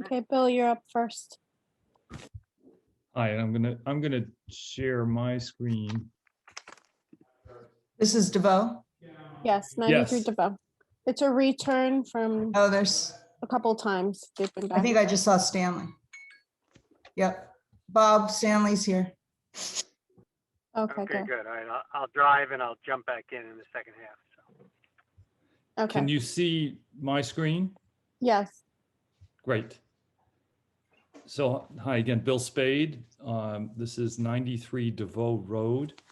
Okay, Bill, you're up first. Hi, I'm gonna share my screen. This is DeVoe. Yes, 93 Yes. DeVoe. It's a return from Oh, there's, a couple times. They've been I back. think I just saw Stanley. Yep. Bob Stanley's here. Okay, Okay, good. good. All right, I'll drive and I'll jump back in the second half. So. Okay. Can you see my screen? Yes. Great. So, hi again, Bill Spade. This is 93 DeVoe Road.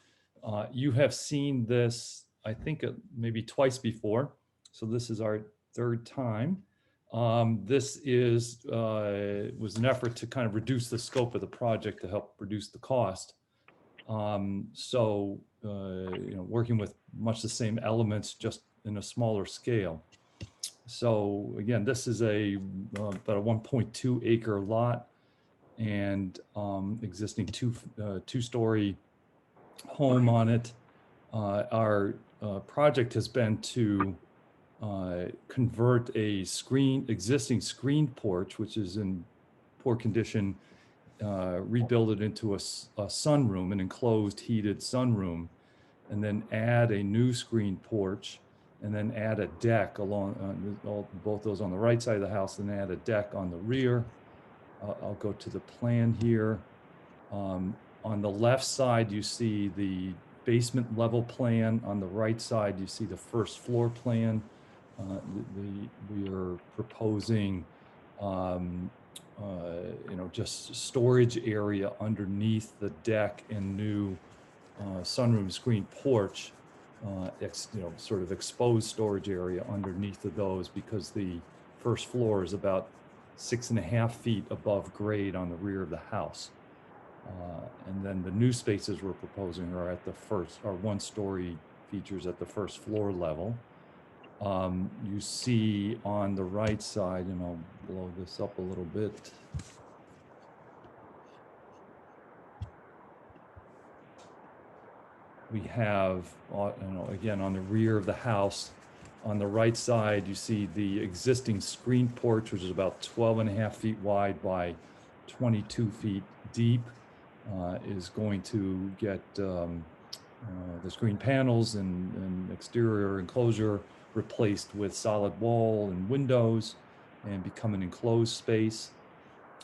You have seen this, I think, maybe twice before. So this is our third time. This was an effort to kind of reduce the scope of the project to help reduce the cost. Working with much the same elements, just in a smaller scale. So again, this is about a 1.2 acre lot and existing two-story home on it. Our project has been to convert a existing screen porch, which is in poor condition, rebuild it into a sunroom, an enclosed heated sunroom, and then add a new screen porch, and then add a deck along both those on the right side of the house, and add a deck on the rear. I'll go to the plan here. On the left side, you see the basement level plan. On the right side, you see the first floor plan. We are proposing just storage area underneath the deck and new sunroom screen porch, sort of exposed storage area underneath of those, because the first floor is about 6.5 feet above grade on the rear of the house. And then the new spaces we're proposing are at the one-story features at the first floor level. You see on the right side, and I'll blow this up a little bit. We have, again, on the rear of the house, on the right side, you see the existing screen porch, which is about 12.5 feet wide by 22 feet deep, is going to get the screen panels and exterior enclosure replaced with solid wall and windows and become an enclosed space.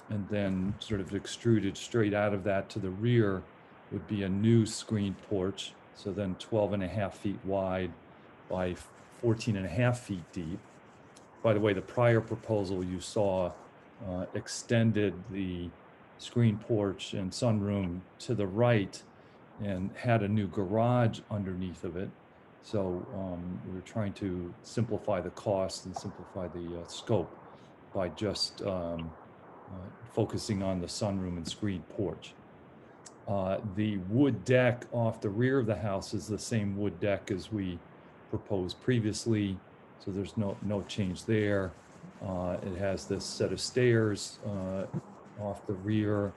And then sort of extruded straight out of that to the rear would be a new screen porch. So then 12.5 feet wide by 14.5 feet deep. By the way, the prior proposal you saw extended the screen porch and sunroom to the right and had a new garage underneath of it. So we're trying to simplify the cost and simplify the scope by just focusing on the sunroom and screen porch. The wood deck off the rear of the house is the same wood deck as we proposed previously, so there's no change there. It has this set of stairs off the rear,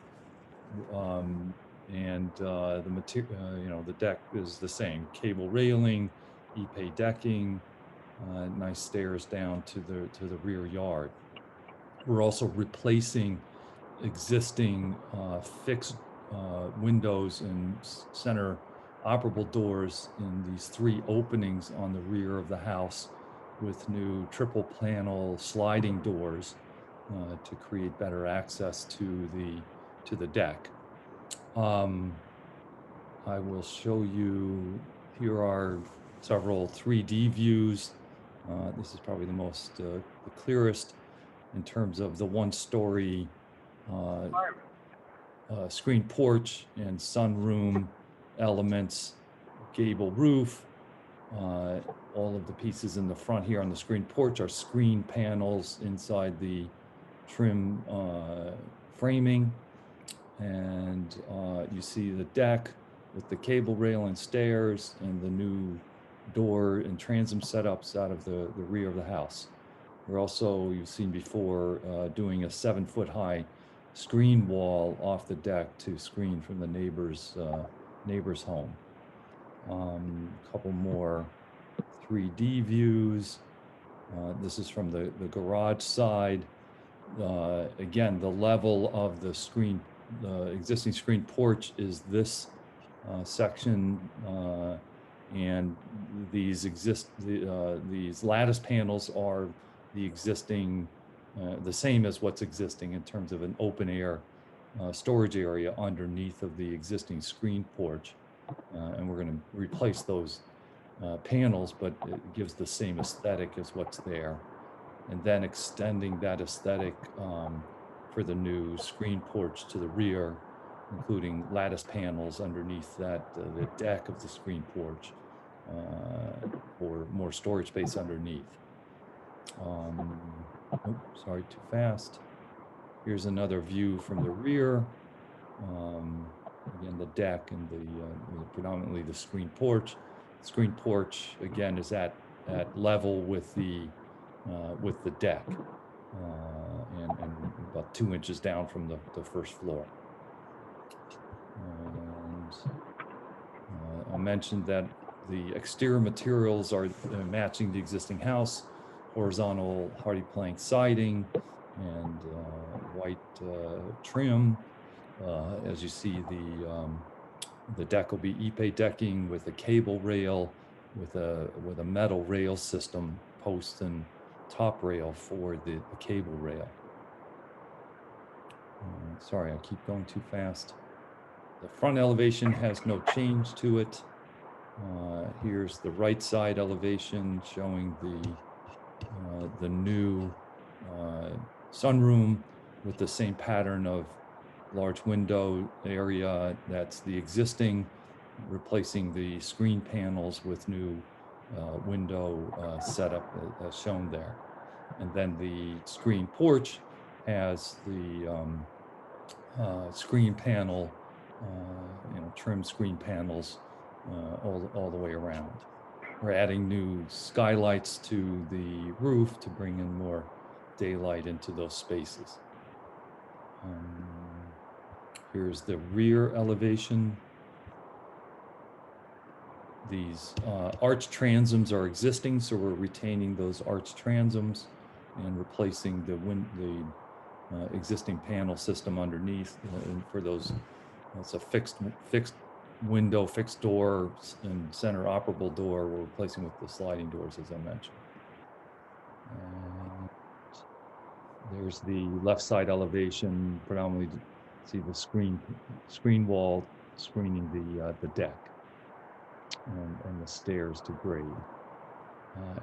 and the material, the deck is the same: cable railing, Ipe decking, nice stairs down to the rear yard. We're also replacing existing fixed windows and center operable doors in these 3 openings on the rear of the house with new triple panel sliding doors to create better access to the deck. I will show you, here are several 3D views. This is probably the clearest in terms of the one-story screen porch and sunroom elements, gable roof. All of the pieces in the front here on the screen porch are screen panels inside the trim framing. And you see the deck with the cable rail and stairs and the new door and transom setups out of the rear of the house. We're also, you've seen before, doing a 7-foot high screen wall off the deck to screen from the neighbor's home. A couple more 3D views. This is from the garage side. again, the level of the existing screen porch is this section, and these lattice panels are the existing, the same as what's existing in terms of an open air storage area underneath of the existing screen porch. And we're going to replace those panels, but it gives the same aesthetic as what's there. And then extending that aesthetic for the new screen porch to the rear, including lattice panels underneath that, the deck of the screen porch, for more storage space underneath. Sorry, too fast. Here's another view from the rear. Again, the deck and the predominantly the screen porch. Screen porch again is at level with the deck, and about 2 inches down from the first floor. And I mentioned that the exterior materials are matching the existing house: horizontal hardy plank siding and white trim. As you see, the deck will be Ipe decking with a cable rail, with a metal rail system, post and top rail for the cable rail. Sorry, I keep going too fast. The front elevation has no change to it. Here's the right side elevation showing the new sunroom with the same pattern of large window area. That's the existing, replacing the screen panels with new window setup as shown there. And then the screen porch has the screen panel, trim screen panels all the way around. We're adding new skylights to the roof to bring in more daylight into those spaces. Here's the rear elevation. These arch transoms are existing, so we're retaining those arch transoms and replacing the existing panel system underneath. And for those, it's a fixed window, fixed door, and center operable door. We're replacing with the sliding doors, as I mentioned. And there's the left side elevation, predominantly see the screen wall screening the deck and the stairs to grade.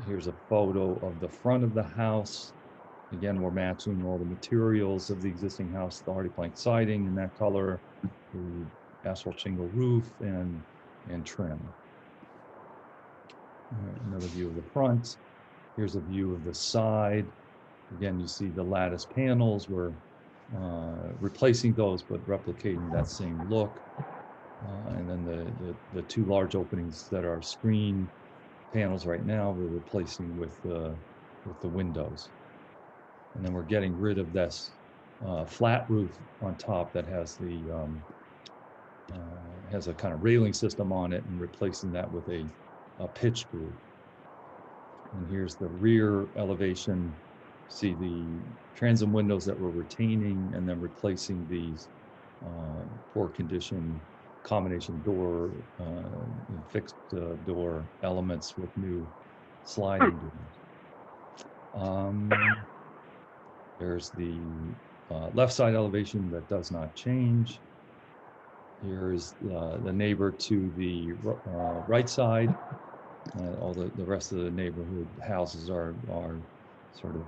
Here's a photo of the front of the house. Again, we're matching all the materials of the existing house: the hardy plank siding in that color, the asphalt shingle roof, and trim. Another view of the front. Here's a view of the side. Again, you see the lattice panels. We're replacing those, but replicating that same look. And then the two large openings that are screen panels right now, we're replacing with the windows. And then we're getting rid of this flat roof on top that has has a kind of railing system on it, and replacing that with a pitched roof. And here's the rear elevation. See the transom windows that we're retaining, and then replacing these poor condition combination door, fixed door elements with new sliding doors. There's the left side elevation that does not change. Here's the neighbor to the right side. All the rest of the neighborhood houses are sort of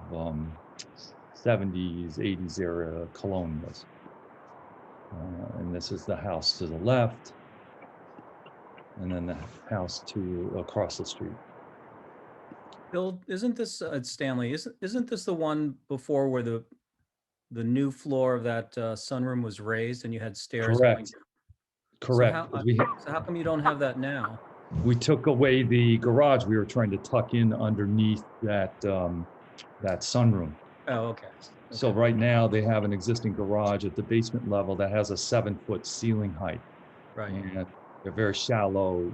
70s, 80s era colonials. And this is the house to the left, and then the house across the street. Bill, isn't this Stanley? Isn't this the one before where the new floor of that sunroom was raised and you had stairs going? Correct. Correct. So how come you don't have that now? We took away the garage. We were trying to tuck in underneath that that sunroom. Oh, okay. So right now they have an existing garage at the basement level that has a 7-foot ceiling height. Right. And a very shallow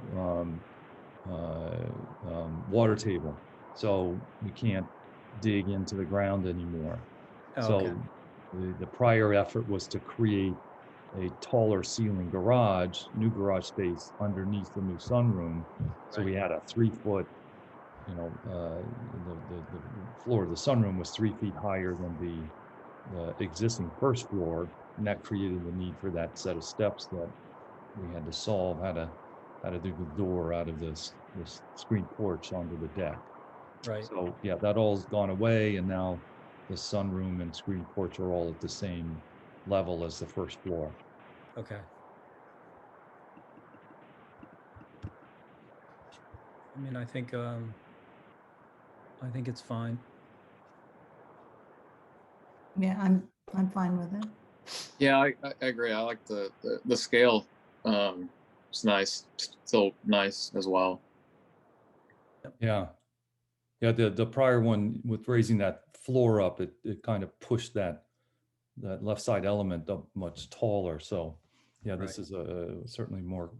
water table. So we can't dig into the ground anymore. Okay. So the prior effort was to create a taller ceiling garage, new garage space underneath the new sunroom. So we had a 3 foot, the floor of the sunroom was 3 feet higher than the existing first floor. And that created the need for that set of steps that we had to solve how to do the door out of this screen porch onto the deck. Right. So yeah, that all's gone away, and now the sunroom and screen porch are all at the same level as the first floor. Okay. I mean, I think it's fine. Yeah, I'm fine with it. Yeah, I agree. I like the scale. It's nice. Still nice as well. Yeah. Yeah, the prior one with raising that floor up, it kind of pushed that left side element up much taller. So yeah, this Right. is certainly more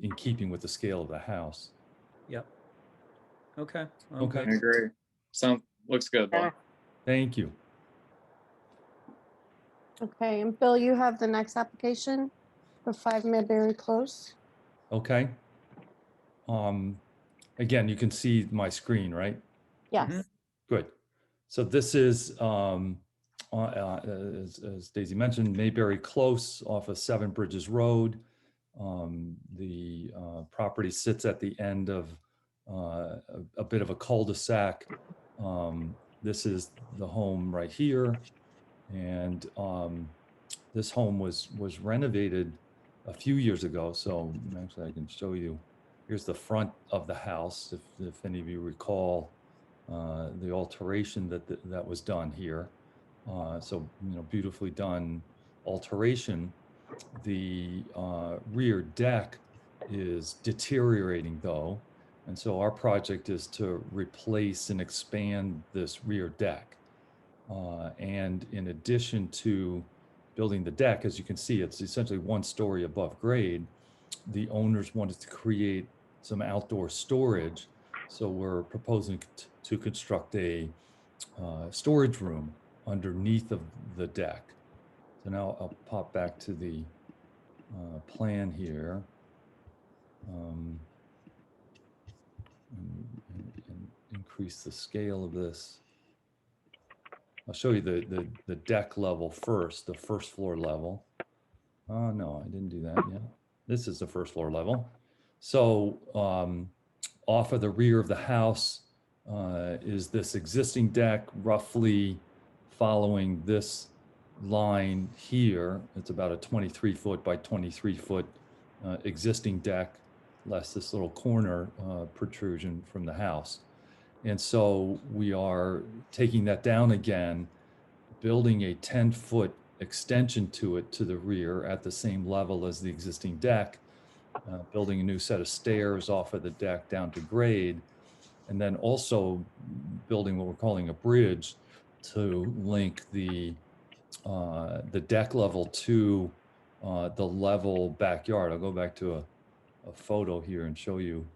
in keeping with the scale of the house. Yep. Okay. I'm Okay. I good. agree. Looks good, Bob. Thank you. Okay, and Bill, you have the next application for 5 Midbury Close. Okay. Again, you can see my screen, right? Yes. Good. So this is, as Daisy mentioned, Mayberry Close off of Seven Bridges Road. The property sits at the end of a bit of a cul-de-sac. This is the home right here. And this home was renovated a few years ago. So actually I can show you. Here's the front of the house, if any of you recall the alteration that was done here. So, beautifully done alteration. The rear deck is deteriorating though. And so our project is to replace and expand this rear deck. And in addition to building the deck, as you can see, it's essentially 1 story above grade. The owners wanted to create some outdoor storage. So we're proposing to construct a storage room underneath of the deck. So now I'll pop back to the plan here. And increase the scale of this. I'll show you the deck level first, the first floor level. Oh, no, I didn't do that yet. This is the first floor level. So off of the rear of the house is this existing deck, roughly following this line here. It's about a 23 foot by 23 foot existing deck, less this little corner protrusion from the house. And so we are taking that down again, building a 10-foot extension to it to the rear at the same level as the existing deck, building a new set of stairs off of the deck down to grade, and then also building what we're calling a bridge to link the deck level to the level backyard. I'll go back to a photo here and show you.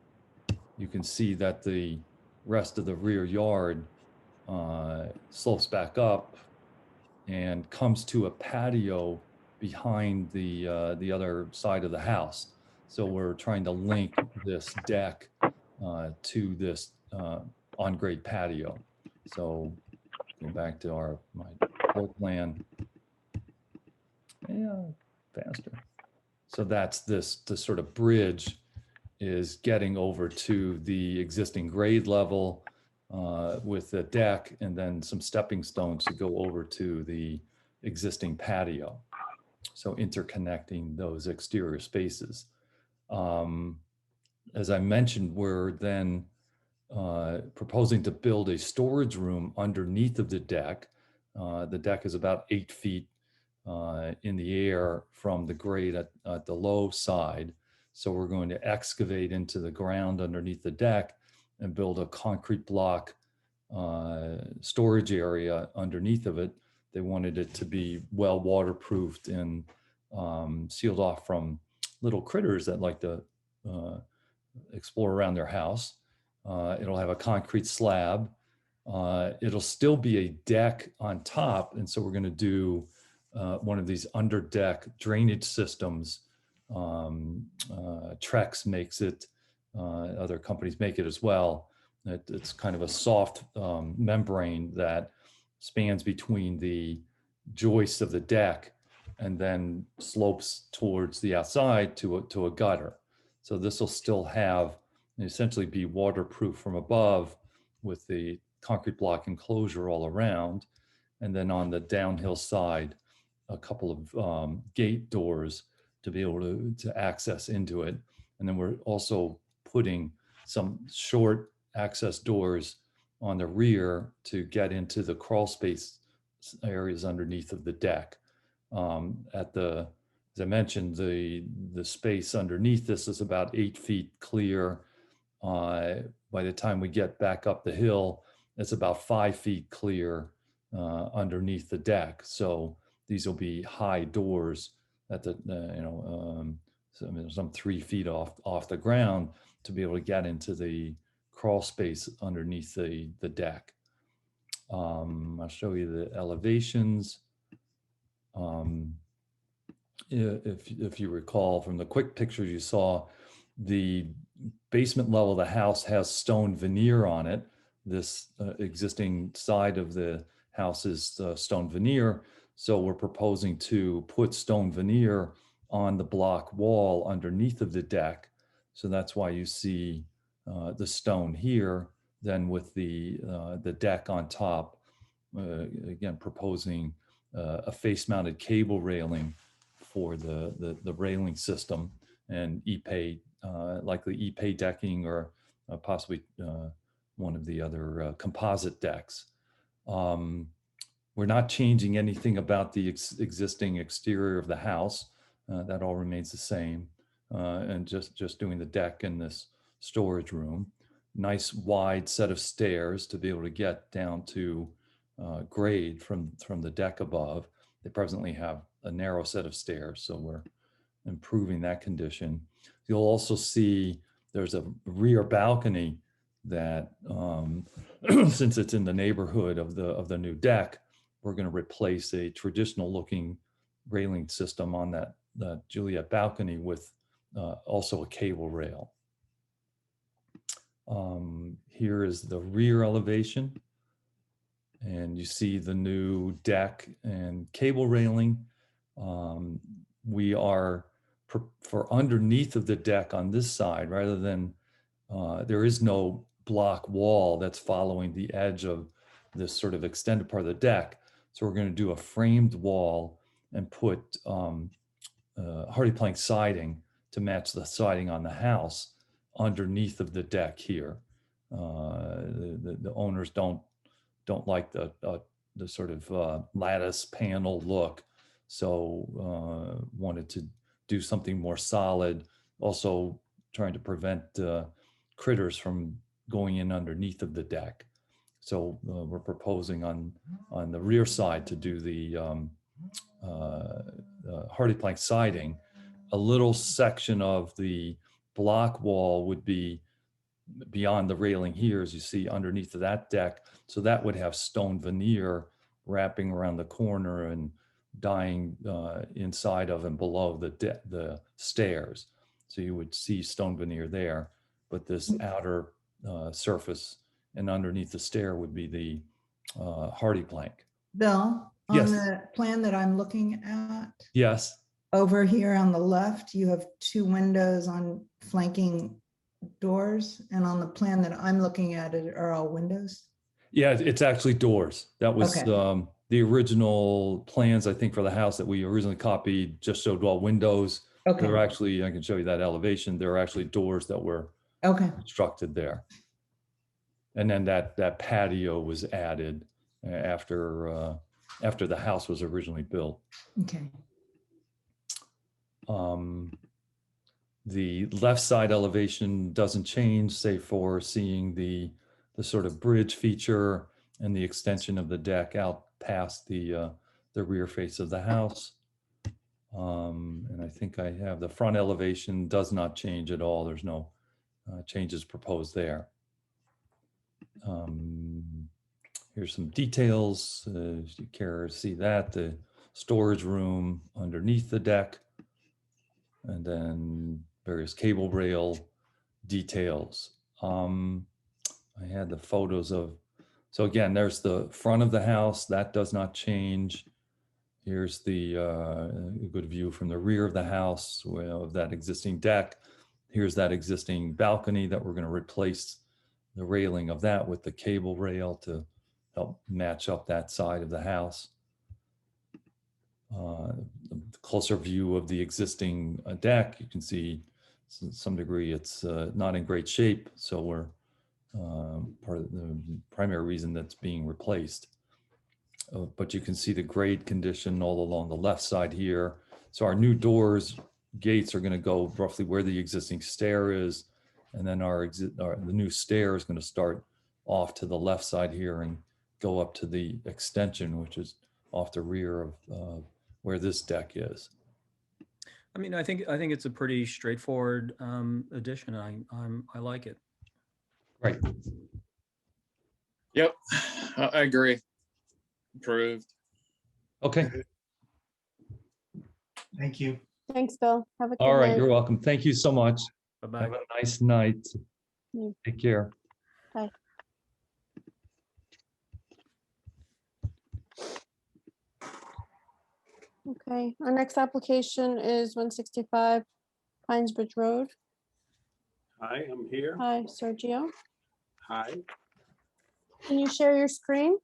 You can see that the rest of the rear yard slopes back up and comes to a patio behind the other side of the house. So we're trying to link this deck to this on-grade patio. So go back to my floor plan. Yeah, faster. So that's the sort of bridge is getting over to the existing grade level with the deck, and then some stepping stones to go over to the existing patio. So interconnecting those exterior spaces. As I mentioned, we're then proposing to build a storage room underneath of the deck. The deck is about 8 feet in the air from the grade at the low side. So we're going to excavate into the ground underneath the deck and build a concrete block storage area underneath of it. They wanted it to be well waterproofed and sealed off from little critters that like to explore around their house. It'll have a concrete slab, It'll still be a deck on top. And so we're going to do one of these under deck drainage systems. Trex makes it, other companies make it as well. It's kind of a soft membrane that spans between the joists of the deck and then slopes towards the outside to a gutter. So this will still have, essentially be waterproof from above with the concrete block enclosure all around. And then on the downhill side, a couple of gate doors to be able to access into it. And then we're also putting some short access doors on the rear to get into the crawl space areas underneath of the deck. As I mentioned, the space underneath this is about 8 feet clear. By the time we get back up the hill, it's about 5 feet clear underneath the deck. So these will be high doors at the, some 3 feet off the ground to be able to get into the crawl space underneath the deck. I'll show you the elevations. If you recall from the quick pictures you saw, the basement level of the house has stone veneer on it. This existing side of the house is stone veneer. So we're proposing to put stone veneer on the block wall underneath of the deck. So that's why you see the stone here, then with the deck on top, again, proposing a face-mounted cable railing for the railing system, and Ipe, likely Ipe decking, or possibly one of the other composite decks. We're not changing anything about the existing exterior of the house. That all remains the same. And just doing the deck in this storage room. Nice wide set of stairs to be able to get down to grade from the deck above. They presently have a narrow set of stairs, so we're improving that condition. You'll also see there's a rear balcony that, since it's in the neighborhood of the new deck, we're going to replace a traditional looking railing system on that Juliet balcony with also a cable rail. Here is the rear elevation, and you see the new deck and cable railing. We are for underneath of the deck on this side, rather than, there is no block wall that's following the edge of this sort of extended part of the deck. So we're going to do a framed wall and put hardy plank siding to match the siding on the house underneath of the deck here. The owners don't like the sort of lattice panel look, so wanted to do something more solid. Also trying to prevent critters from going in underneath of the deck. So we're proposing on the rear side to do the hardy plank siding. A little section of the block wall would be beyond the railing here, as you see underneath of that deck. So that would have stone veneer wrapping around the corner and dying inside of and below the stairs. So you would see stone veneer there, but this outer surface and underneath the stair would be the hardy plank. Bill, Yes. on the plan that I'm looking at, Yes. over here on the left, you have 2 windows on flanking doors, and on the plan that I'm looking at, it are all windows. Yeah, it's actually doors. That was Okay. the original plans, I think, for the house that we originally copied just showed all windows. There Okay, are actually, I can show you that elevation. There are actually doors that were okay, constructed there. And then that patio was added after the house was originally built. okay. The left side elevation doesn't change, save for seeing the sort of bridge feature and the extension of the deck out past the rear face of the house. And I think I have the front elevation does not change at all. There's no changes proposed there. Here's some details, if you care to see that, the storage room underneath the deck, and then various cable rail details. I had the photos of, so again, there's the front of the house, that does not change. Here's the good view from the rear of the house of that existing deck. Here's that existing balcony that we're going to replace the railing of that with the cable rail to help match up that side of the house. The closer view of the existing deck, you can see to some degree it's not in great shape. So we're part of the primary reason that's being replaced. But you can see the grade condition all along the left side here. So our new doors, gates are going to go roughly where the existing stair is. And then the new stair is going to start off to the left side here and go up to the extension, which is off the rear of where this deck is. I mean, I think it's a pretty straightforward addition. I like it. Right. Yep, I agree. Approved. Okay. Thank you. Thanks, Bill. Have a good All right. night. You're welcome. Thank you so much. Bye-bye. Have a nice night. Mm. Take care. Bye. Okay, our next application is 165 Pines Bridge Road. Hi, I'm here. Hi, Sergio. Hi. Can you share your screen?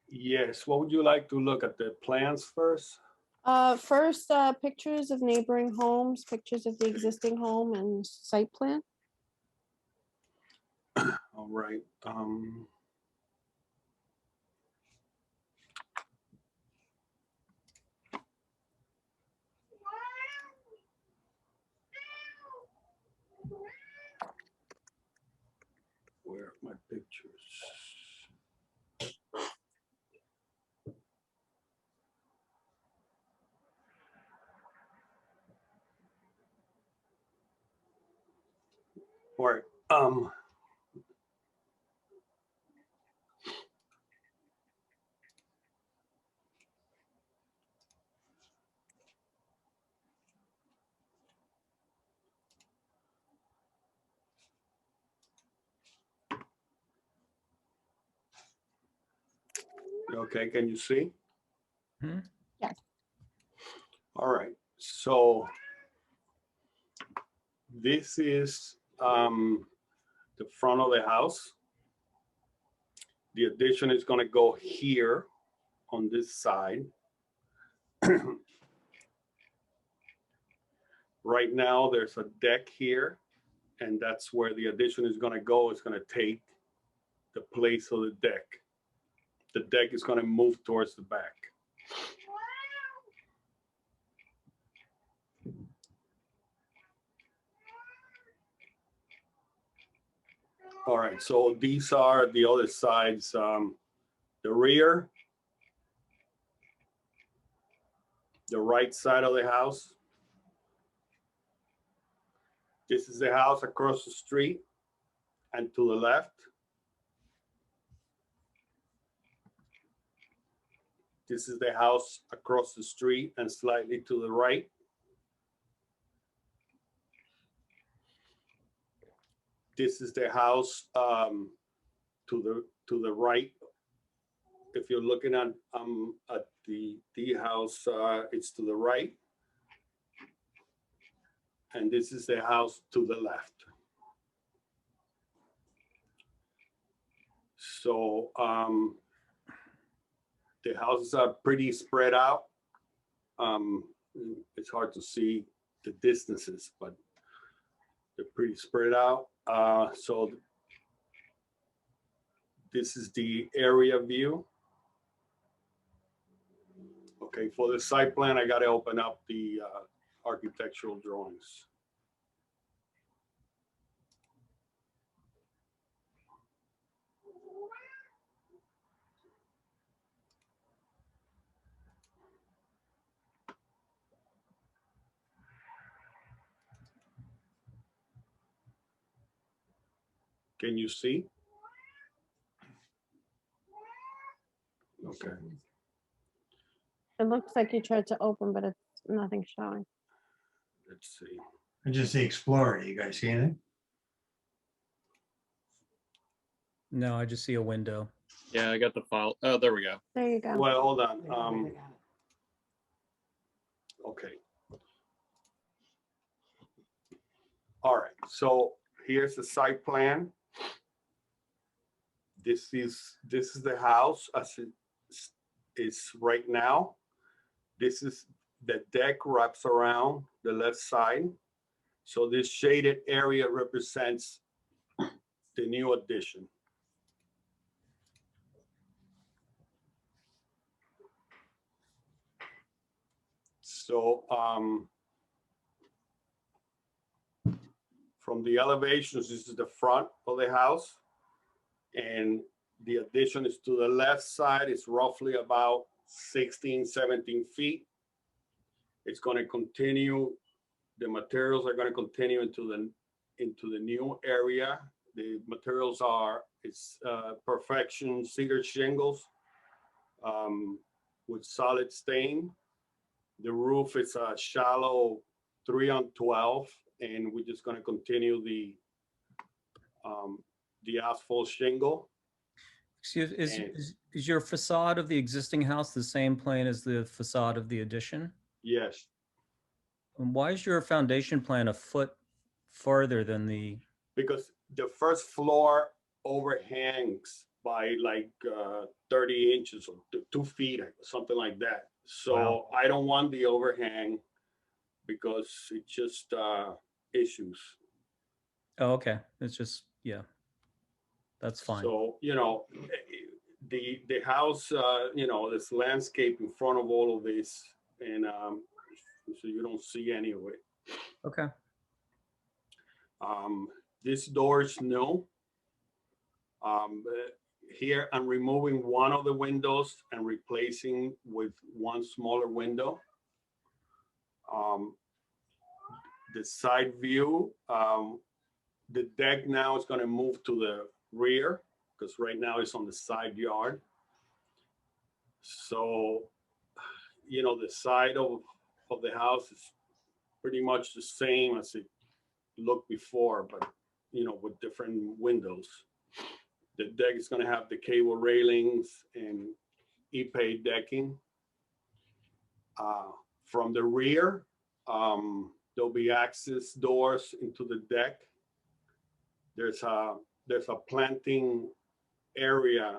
Yes, what would you like to look at, the plans first? First, pictures of neighboring homes, pictures of the existing home and site plan. All right. Where are my pictures? All right. Okay, can you see? Mhm. Yes. All right, so this is the front of the house. The addition is going to go here on this side. Right now, there's a deck here, and that's where the addition is going to go. It's going to take the place of the deck. The deck is going to move towards the back. All right, so these are the other sides. The rear, the right side of the house. This is the house across the street and to the left. This is the house across the street and slightly to the right. This is the house to the right. If you're looking at the house, it's to the right. And this is the house to the left. So the houses are pretty spread out. It's hard to see the distances, but they're pretty spread out. So this is the area view. Okay, for the site plan, I got to open up the architectural drawings. Can you see? Okay. It looks like you tried to open, but it's nothing showing. Let's see. I just say Explorer. You guys see anything? No, I just see a window. Yeah, I got the file. Oh, there we go. There you go. Well, hold on. Okay. All right, so here's the site plan. This is the house as it is right now. This is the deck wraps around the left side. So this shaded area represents the new addition. So from the elevations, this is the front of the house. And the addition is to the left side. It's roughly about 16, 17 feet. It's going to continue. The materials are going to continue into the new area. The materials are Perfection cedar shingles with solid stain. The roof is a shallow 3-on-12, and we're just going to continue the asphalt shingle. Excuse, And- is your facade of the existing house the same plane as the facade of the addition? Yes, And why is your foundation plan a foot farther than the, because the first floor overhangs by like 30 inches or 2 feet, something like that. So Wow. I don't want the overhang because it just issues. oh, okay, it's just, yeah. That's fine. So, the house, this landscape in front of all of this, and so you don't see any of it. Okay, This door is new. Here I'm removing one of the windows and replacing with one smaller window. The side view, the deck now is going to move to the rear because right now it's on the side yard. So, the side of the house is pretty much the same as it looked before, but, with different windows. The deck is going to have the cable railings and Ipe decking. From the rear, there'll be access doors into the deck. There's a planting area.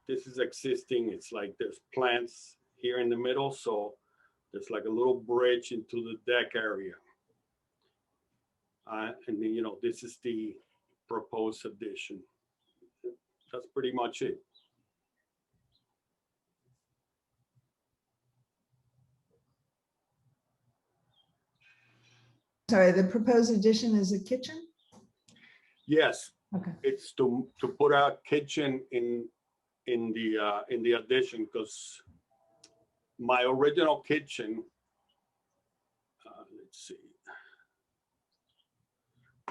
This is existing. It's like there's plants here in the middle, so there's like a little bridge into the deck area. And then, this is the proposed addition. That's pretty much it. Sorry, the proposed addition is a kitchen? Yes, Okay. it's to put a kitchen in the addition because my original kitchen, let's see.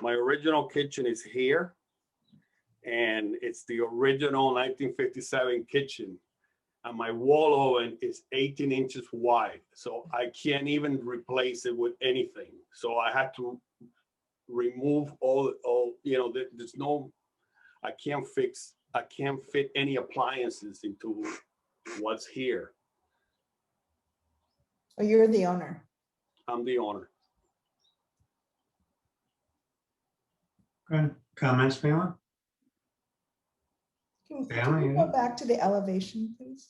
My original kitchen is here, and it's the original 1957 kitchen. And my wall oven is 18 inches wide, so I can't even replace it with anything. So I had to remove all, there's no, I can't fit any appliances into what's here. Oh, you're the owner. I'm the owner. Good. Comments, Pamela? Can Family, you yeah. go back to the elevation, please?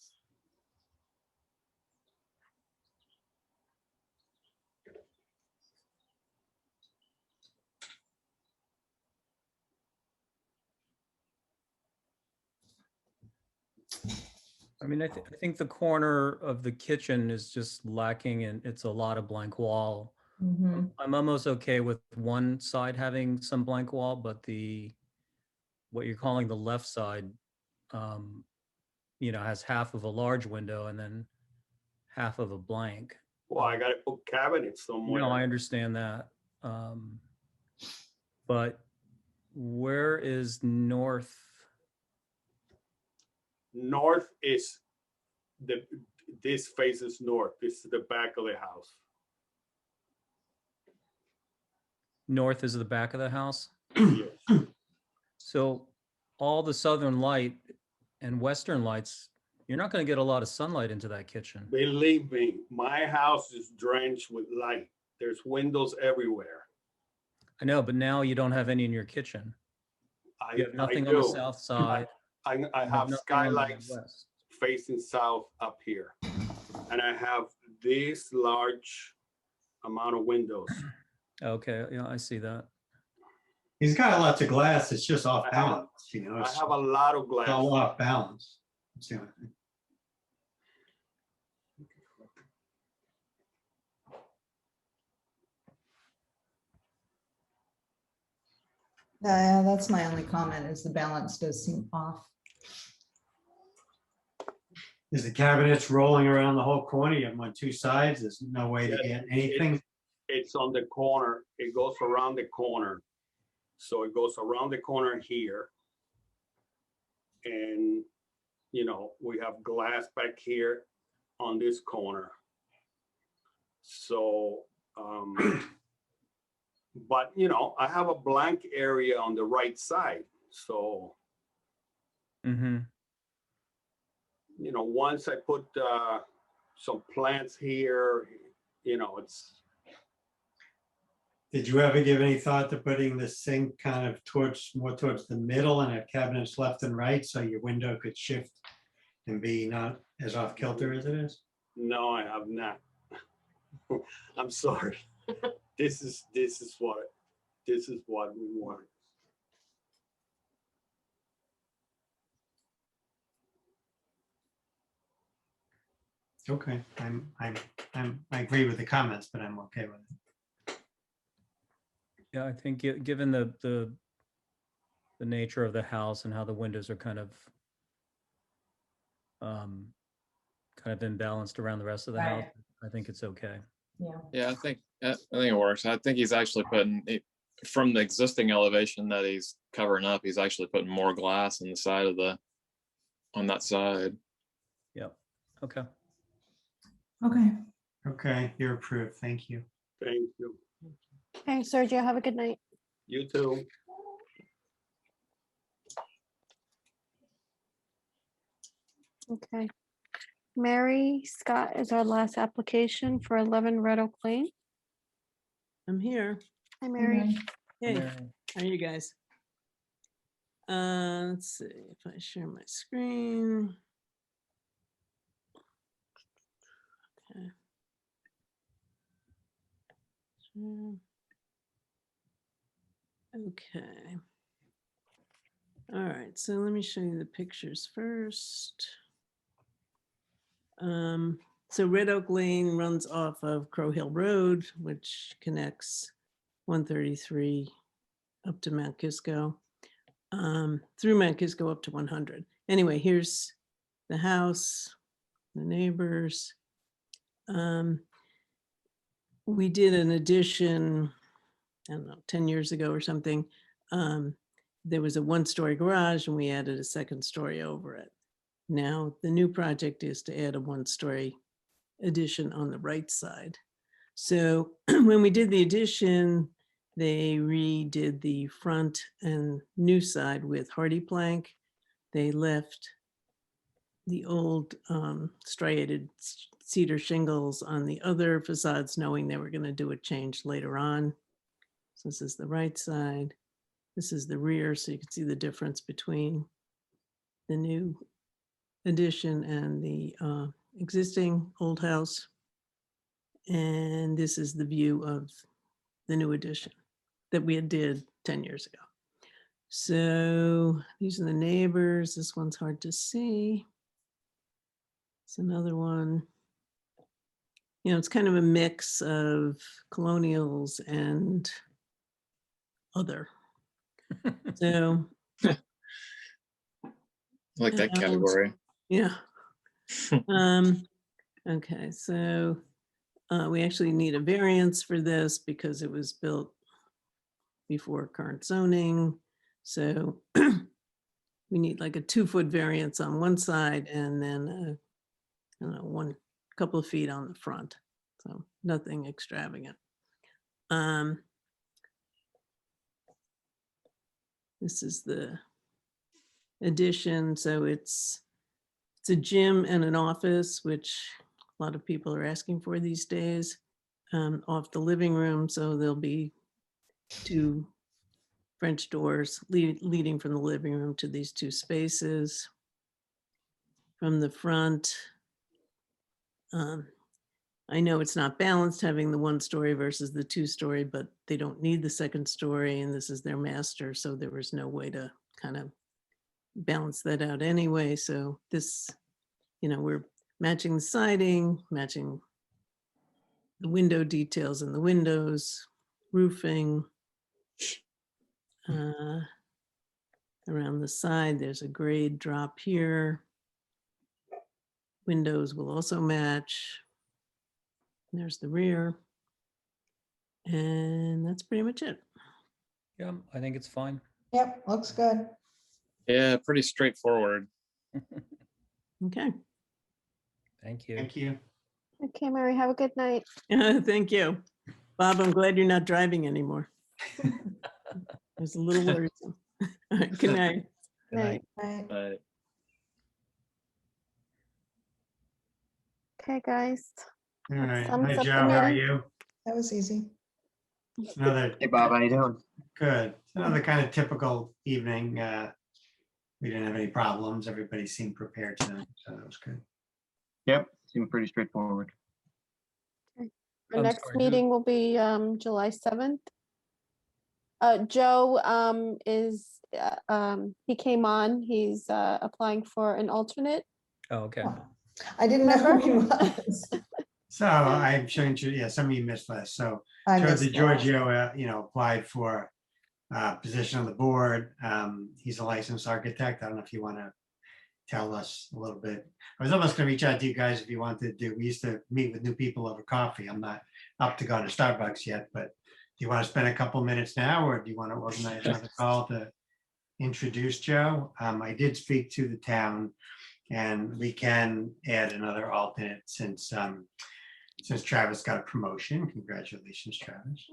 I mean, I think the corner of the kitchen is just lacking and it's a lot of blank wall. Mhm. I'm almost okay with one side having some blank wall, but what you're calling the left side, has half of a large window and then half of a blank. Well, I gotta put cabinets somewhere. No, I understand that. But where is north? North is this faces north. This is the back of the house. North is the back of the house. Yes. So all the southern light and western lights, you're not going to get a lot of sunlight into that kitchen. Believe me, my house is drenched with light. There's windows everywhere. I know, but now you don't have any in your kitchen. You have nothing on the do. south side. I you have nothing on the skylights west. facing south up here. And I have this large amount of windows. Okay, yeah, I see that. He's got lots of glass. It's just off I have- balance, you know. I It's have a lot of it's all glass. off balance. That's the only thing. Yeah, that's my only comment, is the balance does seem off. Is the cabinets rolling around the whole corner? You have them on two sides. There's no way to Yeah, get anything. It's on the corner. It goes around the corner. So it goes around the corner here. And, you know, we have glass back here on this corner. So, but you know, I have a blank area on the right side. So, Mm-hmm. you know, once I put some plants here, you know, it's, Did you ever give any thought to putting the sink kind of more towards the middle and have cabinets left and right so your window could shift and be not as off kilter as it is? no, I have not. I'm sorry. This is what we want. Okay, I agree with the comments, but I'm okay with it. Yeah, I think given the nature of the house and how the windows are kind of imbalanced around the rest of the house, Right. I think it's okay. Yeah. Yeah, I think it works. I think he's actually putting from the existing elevation that he's covering up, he's actually putting more glass on the side of on that side. Yep. Okay. Okay. Okay, you're approved. Thank you. Thank you. Okay, Sergio, have a good night. You too. Okay. Mary Scott is our last application for 11 Red Oak Lane. I'm here. Hi, Mary. Hey, Mary. how are you guys? Let's see if I share my screen. Okay. Share. Okay. All right, so let me show you the pictures first. So Red Oak Lane runs off of Crow Hill Road, which connects 133 up to Mount Kisco, through Mount Kisco up to 100. Anyway, here's the house, the neighbors. We did an addition, I don't know, 10 years ago or something. There was a one-story garage and we added a second story over it. Now, the new project is to add a one-story addition on the right side. So when we did the addition, they redid the front and new side with hardy plank. They left the old striated cedar shingles on the other facades, knowing they were going to do a change later on. So this is the right side. This is the rear, so you can see the difference between the new addition and the existing old house. And this is the view of the new addition that we did 10 years ago. So these are the neighbors. This one's hard to see. It's another one. You know, it's kind of a mix of colonials and other. So, I like that Yeah, category. yeah. Okay, so we actually need a variance for this because it was built before current zoning. So we need like a 2-foot variance on one side and then I don't know, one couple of feet on the front. So nothing extravagant. This is the addition. So it's a gym and an office, which a lot of people are asking for these days, off the living room. So there'll be 2 French doors leading from the living room to these 2 spaces. From the front, I know it's not balanced having the 1-story versus the 2-story, but they don't need the 2nd story, and this is their master, so there was no way to kind of balance that out anyway. So this, we're matching the siding, matching the window details in the windows, roofing. Around the side, there's a grade drop here. Windows will also match. There's the rear. And that's pretty much it. Yeah, I think it's fine. Yep, looks good. Yeah, pretty straightforward. Okay. Thank you. Thank you. Okay, Mary, have a good night. Thank you. Bob, I'm glad you're not driving anymore. It was a little worrisome. All right, good night. Good night. Right. But Okay, guys. All right. Thumbs Hi, up the Joe. How are meeting. you? That was easy. Another Hey Bob, how you doing? good. Another kind of typical evening. We didn't have any problems. Everybody seemed prepared tonight, so that was good. Yep, seemed pretty straightforward. Our I'm next sorry, who- meeting will be July 7th. Joe he came on. He's applying for an alternate. Oh, okay. I didn't know who he Remember? was. So I'm showing you, yeah, some of you missed last. So I Joe missed that. DiGiorgio, applied for a position on the board. He's a licensed architect. I don't know if you want to tell us a little bit. I was almost going to reach out to you guys if you wanted to. We used to meet with new people over coffee. I'm not up to go to Starbucks yet, but do you want to spend a couple minutes now, or do you want to organize another call to introduce Joe? I did speak to the town, and we can add another alternate since Travis got a promotion. Congratulations, Travis.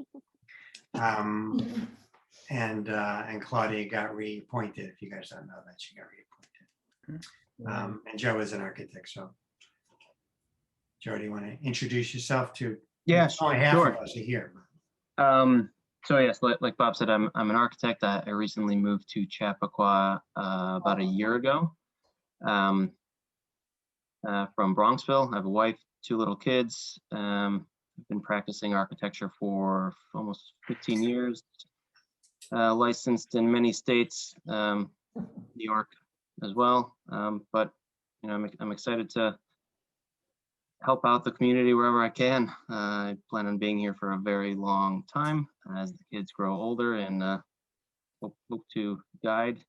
And Claudia got reappointed. If you guys don't know that, she got reappointed. And Joe is an architect, so. Joe, do you want to introduce yourself to? Yeah, Only half sure. of us are here. So yes, like Bob said, I'm an architect. I recently moved to Chappaqua about a year ago from Bronxville. I have a wife, 2 little kids. I've been practicing architecture for almost 15 years. Licensed in many states, New York as well. But I'm excited to help out the community wherever I can. I plan on being here for a very long time as the kids grow older, and hope to guide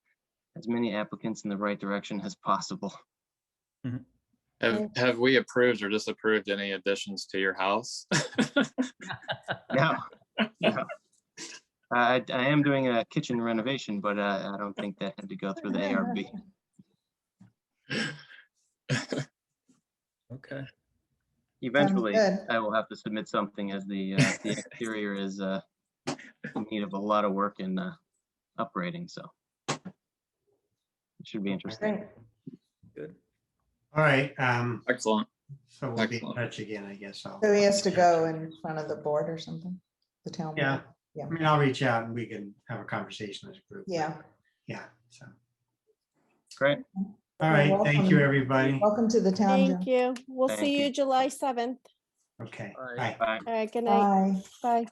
as many applicants in the right direction as possible. have we approved or disapproved any additions to your house? No. I am doing a kitchen renovation, but I don't think that had to go through the ARB. Okay. Eventually, good. I will have to submit something as the exterior is in need of a lot of work and upgrading, so it should be interesting. Great. Good. All right, Excellent. so we'll be in Excellent. touch again, I guess. So he has to go in front of the board or something, the town board? Yeah, Yeah. I mean, I'll reach out and we can have a conversation as a group. Yeah. Yeah, so, Great. all right, thank you, welcome. everybody. Welcome to the town, Thank Joe. you. We'll Thank see you. you July 7th. Okay, All bye. right. Bye. All right, good night. Bye. Bye.